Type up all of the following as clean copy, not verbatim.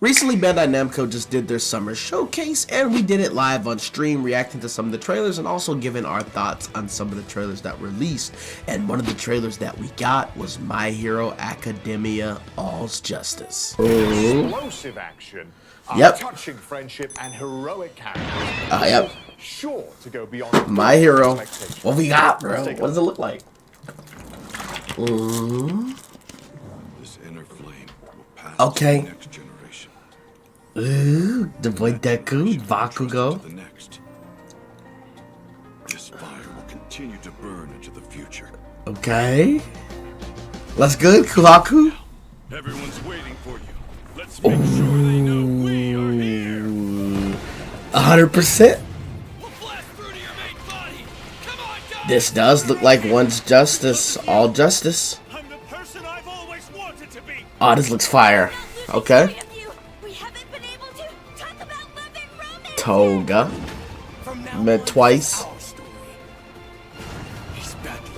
Recently, Bandai Namco just did their summer showcase, and we did it live on stream, reacting to some of the trailers and also giving our thoughts on some of the trailers that were released. And one of the trailers that we got was My Hero Academia All's Justice. Explosive action, touching friendship, and heroic characters. Yep. Sure to go beyond My Hero. What we got, bro? What does it look like? This inner flame will pass to the next generation. Ooh, the boy Deku, Bakugo. The next. This fire will continue to burn into the future. Okay. Let's go, Kulaku. Everyone's waiting for you. Let's make sure they know we are here. 100%. This does look like one's justice, all justice. Oh, this looks fire. Okay. Toga. Met twice.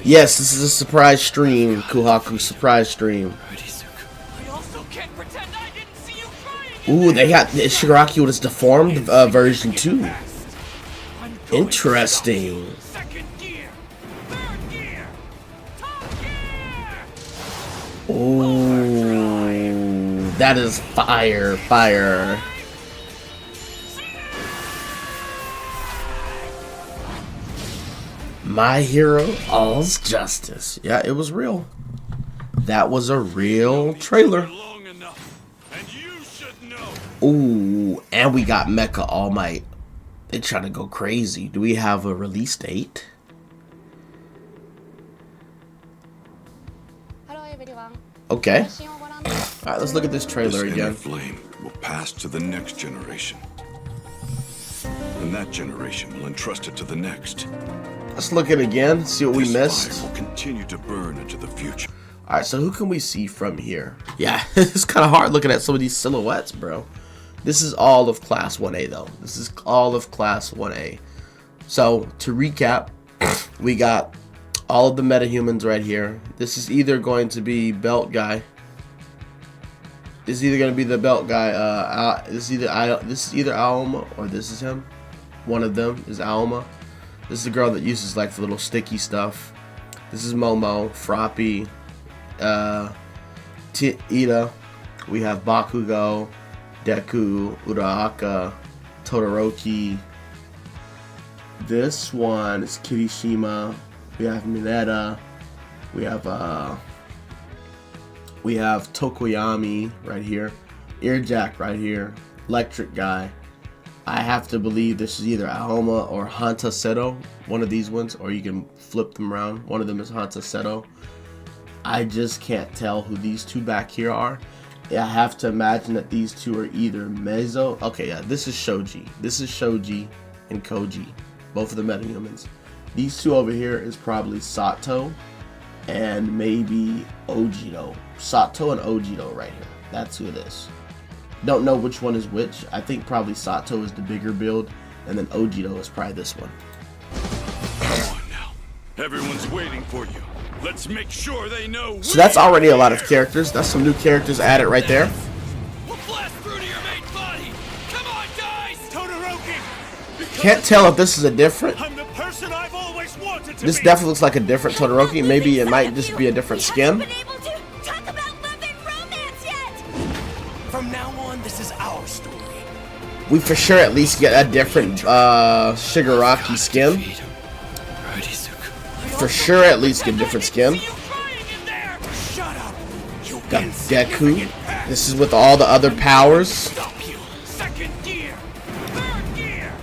Yes, this is a surprise stream, Kuhaku surprise stream. Ooh, they got Shigaraki with his deformed version too. Interesting. Ooh, that is fire, fire. My Hero All's Justice. Yeah, it was real. That was a real trailer. Ooh, and we got Mecha All Might. They trying to go crazy. Do we have a release date? Okay. Alright, let's look at this trailer again. Flame will pass to the next generation. And that generation will entrust it to the next. Let's look at it again, see what we missed. This fire will continue to burn into the future. Alright, so who can we see from here? Yeah, it's kind of hard looking at some of these silhouettes, bro. This is all of Class 1A, though. This is all of Class 1A. So, to recap, we got all of the metahumans right here. This is either going to be Belt Guy. This is either going to be the Belt Guy. This is either Aoma or this is him. One of them is Aoma. This is the girl that uses like the little sticky stuff. This is Momo, Froppy, Ida. We have Bakugo, Deku, Uraraka, Todoroki. This one is Kirishima. We have Mineta. We have Tokoyami right here. Earjack right here. Electric Guy. I have to believe this is either Aoma or Hanta Seto, one of these ones, or you can flip them around. One of them is Hanta Seto. I just can't tell who these two back here are. I have to imagine that these two are either Meizo. Okay, yeah, this is Shoji. This is Shoji and Koji, both of the metahumans. These two over here is probably Sato and maybe Ojiro. Sato and Ojiro right here. That's who it is. Don't know which one is which. I think probably Sato is the bigger build, and then Ojiro is probably this one. Come on now. Everyone's waiting for you. Let's make sure they know. So that's already a lot of characters. That's some new characters added right there. We'll blast through to your main body. Come on, guys. Todoroki. Can't tell if this is a different. I'm the person I've always wanted to This be. definitely looks like a different Todoroki. Maybe it might just be a different skin. From now on, this is our story. We for sure at least get a different Shigaraki skin. For sure at least get a different skin. Shut up. Got Deku. This is with all the other powers. Stop you. Second gear. Third gear.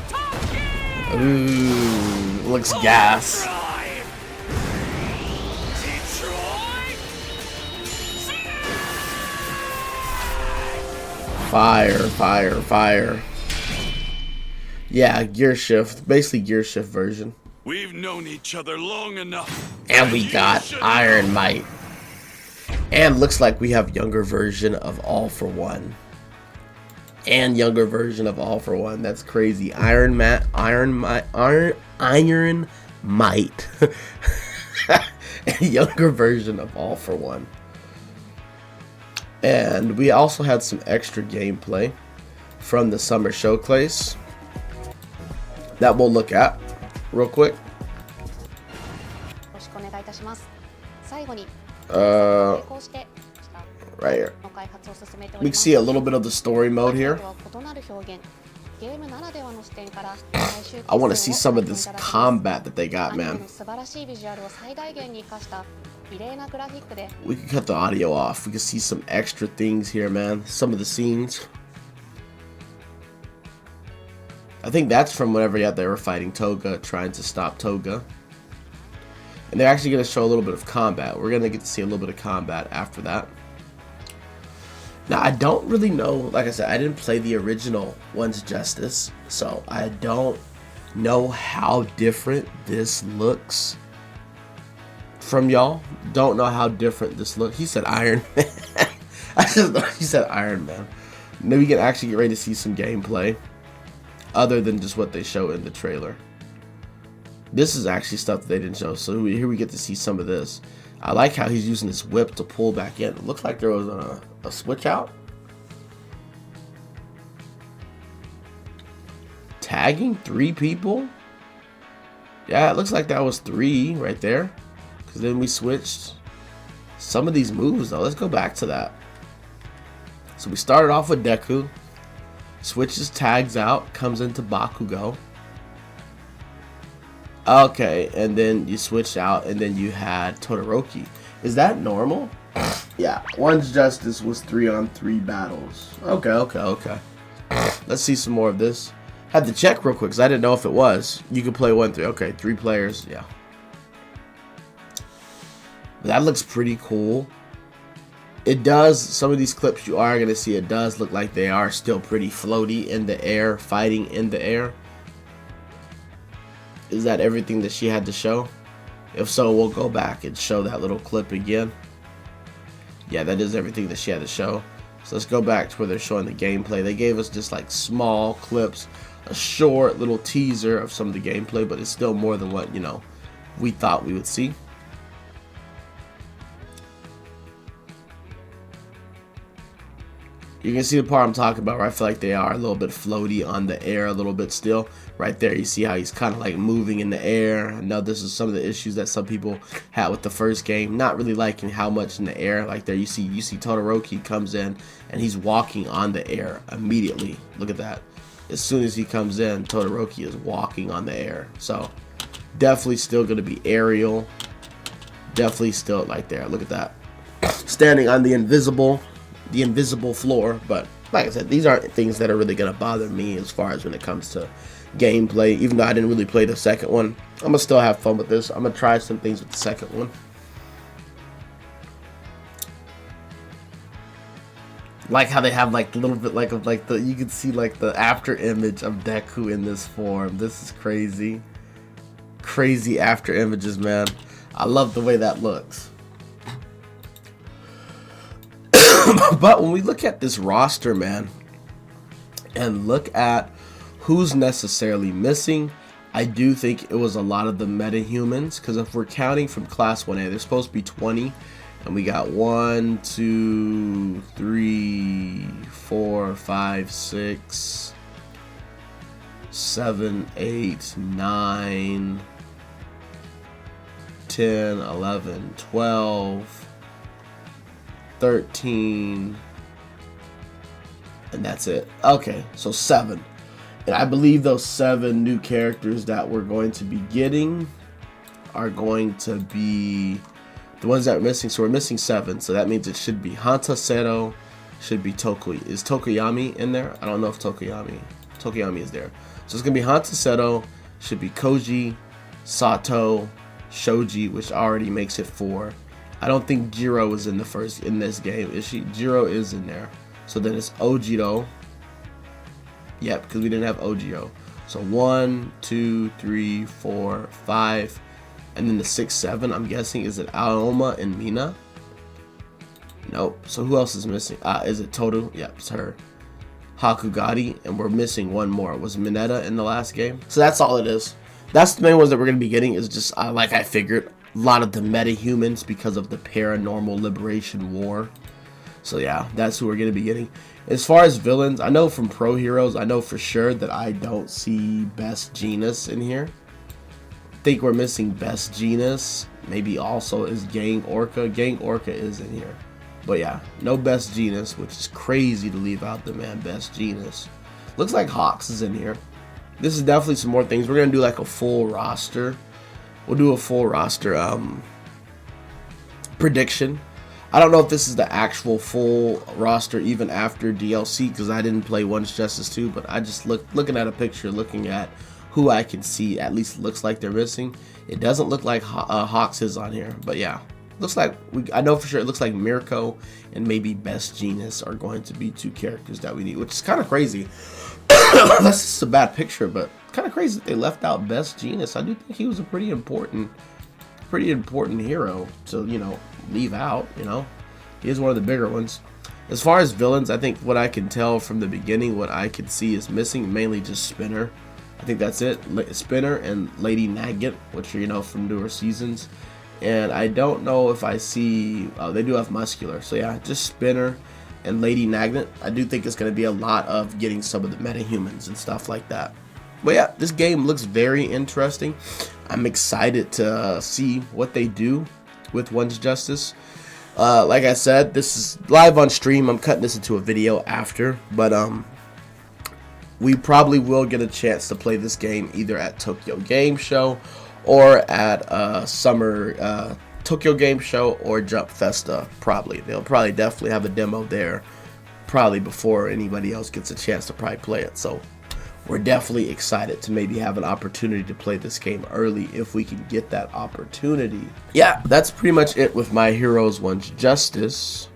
Top gear. Ooh, looks gas. Fire, fire, fire. Yeah, gear shift. Basically gear shift version. We've known each other long enough. And we got Iron Might. And looks like we have younger version of All For One. And younger version of All For One. That's crazy. Iron Might. A younger version of All For One. And we also had some extra gameplay from the summer showcase that we'll look at real quick. Right here. We can see a little bit of the story mode here. I want to see some of this combat that they got, man. We can cut the audio off. We can see some extra things here, man. Some of the scenes. I think that's from whenever they were fighting Toga, trying to stop Toga. And they're actually going to show a little bit of combat. We're going to get to see a little bit of combat after that. Now, I don't really know, like I said, I didn't play the original One's Justice, so I don't know how different this looks from y'all. Don't know how different this looks. He said Iron Man. I just thought he said Iron Man. Maybe we can actually get ready to see some gameplay other than just what they show in the trailer. This is actually stuff that they didn't show, so here we get to see some of this. I like how he's using this whip to pull back in. It looks like there was a switch out. Tagging 3 people? Yeah, it looks like that was 3 right there. Because then we switched some of these moves, though. Let's go back to that. So we started off with Deku. Switches tags out. Comes into Bakugo. Okay, and then you switched out, and then you had Todoroki. Is that normal? Yeah, One's Justice was 3-on-3 battles. Okay. Let's see some more of this. Had to check real quick, because I didn't know if it was. You could play 1-3. Okay, 3 players, yeah. But that looks pretty cool. It does, some of these clips you are going to see, it does look like they are still pretty floaty in the air, fighting in the air. Is that everything that she had to show? If so, we'll go back and show that little clip again. Yeah, that is everything that she had to show. So let's go back to where they're showing the gameplay. They gave us just like small clips, a short little teaser of some of the gameplay, but it's still more than what, you know, we thought we would see. You can see the part I'm talking about where I feel like they are a little bit floaty on the air a little bit still. Right there, you see how he's kind of like moving in the air. I know this is some of the issues that some people had with the first game. Not really liking how much in the air. Like there, you see Todoroki comes in and he's walking on the air immediately. Look at that. As soon as he comes in, Todoroki is walking on the air. So definitely still going to be aerial. Definitely still like there. Look at that. Standing on the invisible floor. But like I said, these aren't things that are really going to bother me as far as when it comes to gameplay. Even though I didn't really play the second one, I'm gonna still have fun with this. I'm gonna try some things with the second one. Like how they have like a little bit like of like the, you can see like the after image of Deku in this form. This is crazy after images, man. I love the way that looks. But when we look at this roster, man, and look at who's necessarily missing, I do think it was a lot of the metahumans, because if we're counting from class 1A, there's supposed to be 20, and we got 1, 2, 3, 4, 5, 6, 7, 8, 9, 10, 11, 12, 13, and that's it. Okay, so 7. And I believe those 7 new characters that we're going to be getting are going to be the ones that are missing. So we're missing 7. So that means it should be Hanta Sero, should be Toku. Is Tokoyami in there? I don't know if Tokoyami is there. So it's going to be Hanta Sero, should be Koji, Sato, Shoji, which already makes it 4. I don't think Jiro is in this game. Is she? Jiro is in there. So then it's Ojiro. Yep, because we didn't have Ojiro. So 1, 2, 3, 4, 5, and then the 6, 7. I'm guessing, is it Aoma and Mina? Nope. So who else is missing? Is it Toru? Yep, it's her. Hakugari, and we're missing one more. Was Mineta in the last game? So that's all it is. That's the main ones that we're gonna be getting. Is just like I figured, a lot of the metahumans because of the Paranormal Liberation War. So yeah, that's who we're going to be getting. As far as villains, I know from Pro Heroes, I know for sure that I don't see Best Genus in here. I think we're missing Best Genus. Maybe also is Gang Orca. Gang Orca is in here. But yeah, no Best Genus, which is crazy to leave out the man Best Genus. Looks like Hawks is in here. This is definitely some more things. We're going to do like a full roster. We'll do a full roster prediction. I don't know if this is the actual full roster even after DLC, because I didn't play One's Justice 2, but I just looking at a picture, looking at who I can see at least looks like they're missing. It doesn't look like Hawks is on here, but yeah. Looks like, I know for sure it looks like Mirko and maybe Best Genus are going to be 2 characters that we need, which is kind of crazy. That's just a bad picture, but kind of crazy that they left out Best Genus. I do think he was a pretty important hero to, you know, leave out, you know. He is one of the bigger ones. As far as villains, I think what I can tell from the beginning, what I could see is missing mainly just Spinner. I think that's it. Spinner and Lady Nagant, which are, you know, from newer seasons. And I don't know if I see, oh, they do have Muscular. So yeah, just Spinner and Lady Nagant. I do think it's going to be a lot of getting some of the metahumans and stuff like that. But yeah, this game looks very interesting. I'm excited to see what they do with One's Justice. Like I said, this is live on stream. I'm cutting this into a video after, but we probably will get a chance to play this game either at Tokyo Game Show or at Summer Tokyo Game Show or Jump Festa. Probably they'll definitely have a demo there, probably before anybody else gets a chance to probably play it. So we're definitely excited to maybe have an opportunity to play this game early if we can get that opportunity. Yeah, that's pretty much it with My Heroes One's Justice.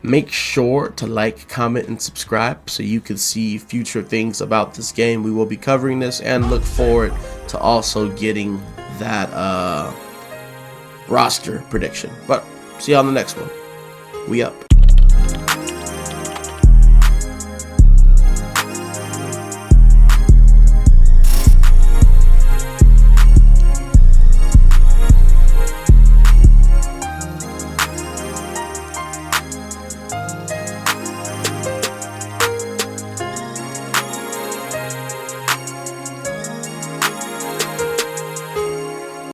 Make sure to like, comment, and subscribe so you can see future things about this game. We will be covering this and look forward to also getting that roster prediction. But see you on the next one. We up.